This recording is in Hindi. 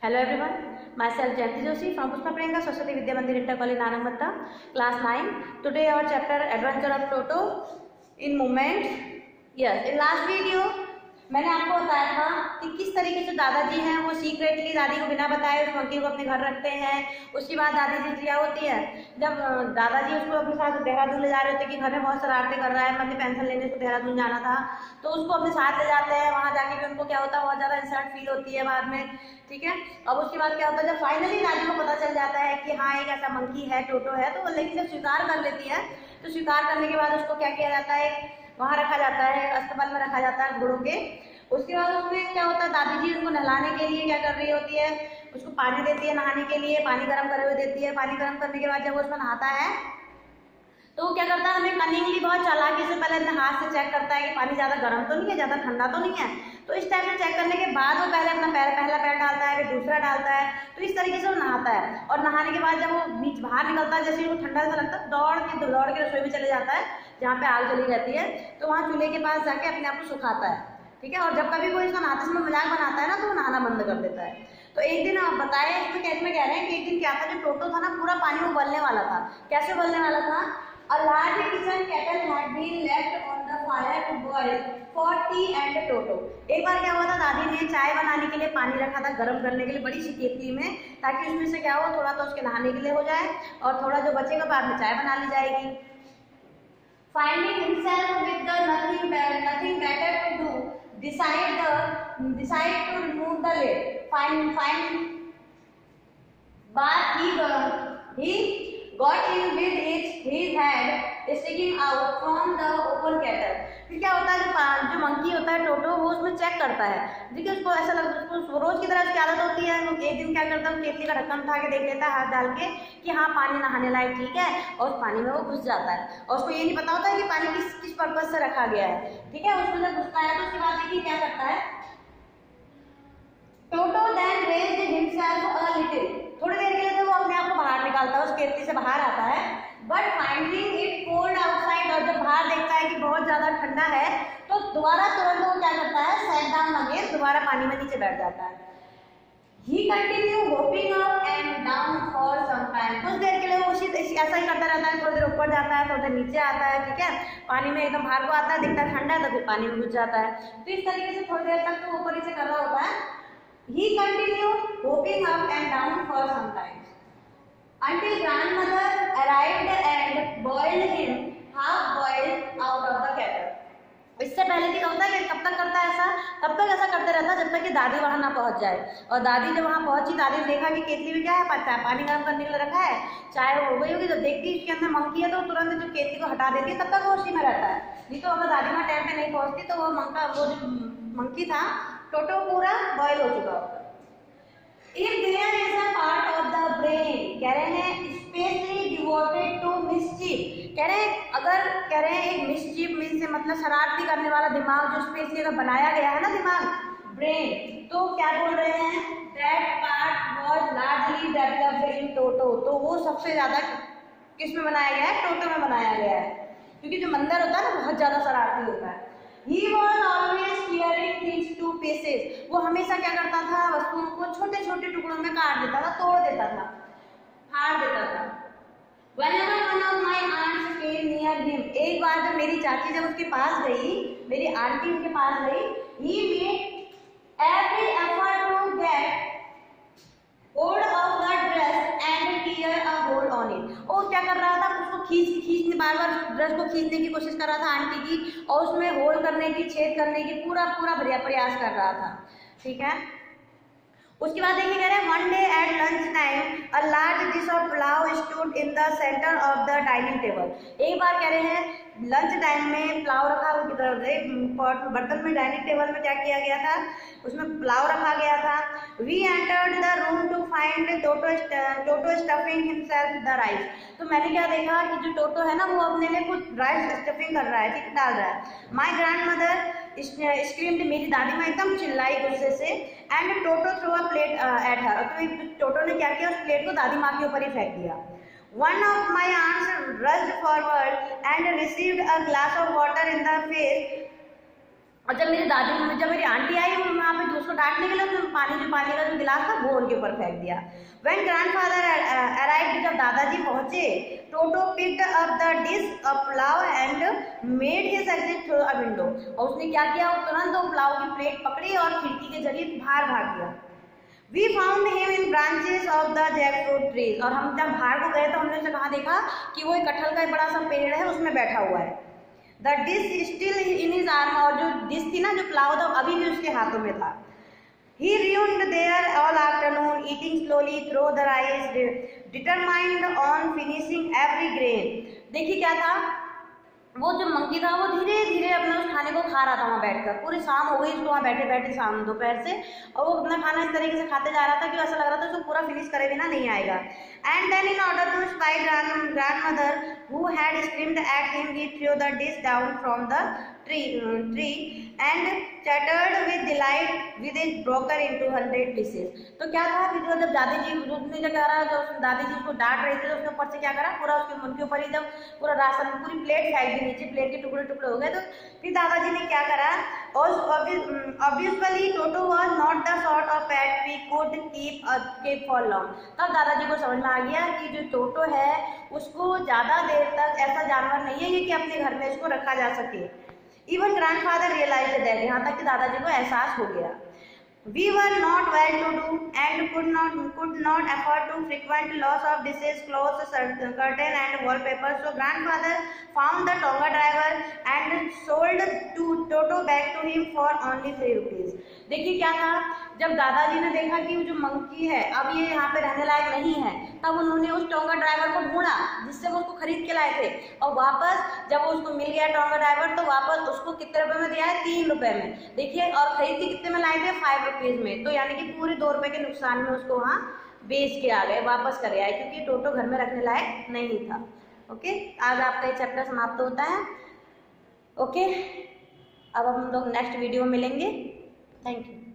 Hello everyone, myself Jayanti Joshi from Pushpa Priyanka Saraswati Vidya Mandir Inter College Nanamatta, class 9. Today our chapter Adventure of Toto in Movement. Yes, in last video मैंने आपको बताया था कि किस तरीके से दादाजी हैं वो सीक्रेटली दादी को बिना बताए उस मंकी को अपने घर रखते हैं। उसके बाद दादी जी क्या होती है, जब दादाजी उसको अपने साथ देहरादून ले जा रहे होते कि घर में बहुत शरारतें कर रहा है, मतलब पेंशन लेने को देहरादून जाना था, तो उसको अपने साथ ले जाते हैं। वहाँ जाके भी उनको क्या होता है, बहुत ज़्यादा इंसल्ट फील होती है बाद में। ठीक है, अब उसके बाद क्या होता है, जब फाइनली दादी को पता चल जाता है कि हाँ एक ऐसा मंकी है, टोटो है, तो लेकिन जब स्वीकार कर लेती है तो स्वीकार करने के बाद उसको क्या किया जाता है, वहाँ रखा जाता है, अस्पताल में रखा जाता है घोड़ों के। उसके बाद उसमें क्या होता है, दादी जी उनको नहलाने के लिए क्या कर रही होती है, उसको पानी देती है नहाने के लिए, पानी गर्म करे हुए देती है। पानी गर्म करने के बाद जब वो उसमें नहाता है तो वो क्या करता है, हमें कनिंगली बहुत चालाकी से पहले अपने हाथ से चेक करता है कि पानी ज़्यादा गर्म तो नहीं है, ज़्यादा ठंडा तो नहीं है। तो इस टाइप से चेक करने के बाद वो पहले अपना पहला पैर डालता है, फिर दूसरा डालता है। तो इस तरीके से वो नहाता है, और नहाने के बाद जब वो बीच बाहर निकलता है, जैसे वो ठंडा सा लगता है, दौड़ के रसोई में चले जाता है जहाँ पे आग जली रहती है। तो वहाँ चूल्हे के पास जाके अपने आप को सुखाता है। ठीक है, और जब कभी कोई इसका नहाते समय मजाक बनाता है ना, तो वो नहाना बंद कर देता है। तो एक दिन आप बताए इसमें कह रहे हैं कि एक दिन क्या था, जो टोटो था ना, पूरा पानी वो उबलने वाला था। कैसे उबलने वाला था, A large kitchen kettle had been left on the fire to boil for tea and Toto. एक बार क्या हुआ था, दादी ने चाय बनाने के लिए पानी रखा था गर्म करने के लिए बड़ी सी केतली में, ताकि उसमें से क्या हो, थोड़ा तो उसके नहाने के लिए हो जाए और थोड़ा जो बचेगा बाद में चाय बना ली जाएगी। Finding himself with the nothing better to do, decide to remove the lid. But he got in with his head sticking out from the open kettle. फिर क्या होता है, जो मंकी होता है टोटो, वो उसमें चेक करता है। देखिए उसको ऐसा लगता है, उसको रोज की तरह उसकी आदत होती है। वो एक दिन क्या करता है, केतली का ढक्कन उठा के देख लेता है हाथ डाल के कि हाँ पानी नहाने लायक ठीक है, और उस पानी में वो घुस जाता है। और उसको ये नहीं पता होता है कि पानी किस पर्पज से रखा गया है। ठीक है, उसमें जब घुसता है तो उसके बाद देखिए क्या करता है, टोटो then raised himself a little. थोड़ी देर के लिए तो वो अपने आप को बाहर निकालता है, उस केतली से बाहर आता है। But finding it cold outside, और जब बाहर देखता है कि बहुत ज्यादा ठंडा है, तो दोबारा तुरंत वो क्या करता है, सेट डाउन अगेन, दोबारा पानी में नीचे बैठ जाता है। He continued hopping up and down for some time. कुछ देर के लिए वो ऐसा ही करता रहता है, थोड़ी देर ऊपर जाता है, थोड़ी देर नीचे आता है। ठीक है, पानी में एकदम बाहर को आता है, दिखता है ठंडा है, तो फिर पानी में घुस जाता है। तो इस तरीके से थोड़ी देर तक तो ऊपर नीचे कर रहा होता है। He continued hopping up and down for some time until grandmother arrived and boiled him half boiled out of the kettle. इससे पहले क्या होता है कि कब तक करता है ऐसा, तब तक ऐसा करते रहता है जब तक कि दादी वहां ना पहुंच जाए। और दादी जब वहां पहुंची, दादी ने देखा कि केतली में क्या है, पानी गर्म करने के लिए रखा है, चाय हो गई होगी, तो देखती है इसके अंदर मंकी है, तो तुरंत जो केतली को हटा देती है, तब तक वो उसी में रहता है। नहीं तो अगर दादी वहां टाइम पे नहीं पहुंचती तो वो जो मंकी था टोटो पूरा बॉयल हो चुका होगा। If there is a part of the brain, कह रहे हैं स्पेशली डिवोटेड टू मिसचीफ, कह रहे हैं अगर कह रहे हैं एक मिसचीफ मीन से मतलब शरारती करने वाला दिमाग जो स्पेशली अगर बनाया गया है ना दिमाग, ब्रेन, तो क्या बोल रहे हैं, that part was largely developed in toto. तो वो सबसे ज्यादा किस में बनाया गया है, टोटो में बनाया गया है, क्योंकि जो मंदर होता है ना बहुत ज्यादा शरारती होता है। He was always tearing things to pieces. वो हमेशा क्या करता था, वस्तुओं को छोटे छोटे टुकड़ों में काट देता था, तोड़ देता था, फाड़ देता था। Whenever one of my aunts came near him, एक बार जब मेरी चाची जब उसके पास गई, मेरी आंटी उनके पास गई, he made every effort to get hold of the dress and tear a hole on it. और क्या कर रहा था, उसको खींचने बार ड्रेस को खींचने की कोशिश कर रहा था आंटी की, और उसमें होल करने की, छेद करने की पूरा प्रयास कर रहा था। ठीक है, उसके बाद देखिए कह रहे हैं one day at lunch time a large dish of pulao stood in the centre of the dining table. एक बार कह रहे हैं लंच टाइम में पुलाव रखा, बर्तन में डाइनिंग टेबल में क्या किया गया था, उसमें पुलाव रखा गया था। We entered the room to find Toto stuffing himself the rice. तो मैंने क्या देखा कि जो टोटो है ना, वो अपने लिए कुछ राइस स्टफिंग कर रहा है, ठीक डाल रहा है। माई ग्रैंड मदर स्क्रीम्ड, मेरी दादी माँ एकदम चिल्लाई गुस्से से, and Toto throw a plate at her. तो टोटो ने क्या किया, उस प्लेट को दादी माँ के ऊपर ही फेंक दिया। One of my aunts rushed forward and received a glass of water in the face और जब मेरी आंटी आई वहाँ पे उसको डांटने के लिए, उसने पानी का जो गिलास था वो उनके ऊपर फेंक दिया। When grandfather arrived, जब दादाजी पहुंचे, टोटो picked up the dish of pulao and made his exit through a window। और उसने क्या किया, वो तुरंत वो पुलाव की प्लेट पकड़ी और खिड़की के जरिए बाहर भाग गया। We found him in branches of the jackfruit trees। और हम जब बाहर को गए तो हमने उसे कहाँ देखा कि वो एक कटहल का एक बड़ा सा पेड़ है, उसमें बैठा हुआ है। The dish still in his arm। और जो डिश थी ना, जो पुलाव था, अभी भी उसके हाथों में था। He remained there all afternoon, eating slowly through the rice, determined on finishing every grain। देखिए क्या था, वो जो मंकी था वो धीरे धीरे अपने उस खाने को खा रहा था वहाँ बैठकर। पूरी शाम हो गई उसको वहाँ बैठे बैठे, शाम दोपहर से, और वो अपना खाना इस तरीके से खाते जा रहा था कि ऐसा लग रहा था उसको पूरा फिनिश करे बिना नहीं आएगा। And then in order to spy grandmother who had screamed at him, he threw the dish down from the tree and chattered with delight with it broken into 100 pieces। तो क्या था कि जब दादी जी क्या करा, जब दादी जी उसको डांट रही थी तो उसने ऊपर से क्या करा, पूरा उसके मुंह के ऊपर ही जब पूरा राशन पूरी प्लेट फेंक दी नीचे, प्लेट के टुकड़े टुकड़े हो गए। तो फिर दादाजी ने क्या करा, और obviously Toto was not the sort of pet we could keep for long। तब दादाजी को समझ में आ गया कि जो टोटो है उसको ज़्यादा देर तक ऐसा जानवर नहीं है कि अपने घर में इसको रखा जा सके। Even grandfather realized that। यहाँ तक कि दादाजी को एहसास हो गया। We were not well to do and could not afford to frequent loss of dishes, clothes, curtain and wallpaper, so grandfather found the Tonga driver and sold Toto back to him for only 3 rupees। देखिए क्या था, जब दादाजी ने देखा कि जो मंकी है अब ये यहाँ पे रहने लायक नहीं है, तब उन्होंने उस टोंगा ड्राइवर को ढूंढा जिससे वो उसको खरीद के लाए थे, और वापस जब उसको मिल गया टोंगा ड्राइवर तो वापस उसको कितने रुपए में दिया है, 3 रुपए में। देखिए, और खरीद के कितने में लाए थे, 5 रुपीज में। तो यानी कि पूरे 2 रुपए के नुकसान में उसको वहाँ बेच के आ गए, वापस करे आए, क्योंकि टोटो घर में रखने लायक नहीं था। ओके, आज आपका ये चैप्टर समाप्त होता है। ओके, अब हम लोग नेक्स्ट वीडियो में मिलेंगे। Thank you.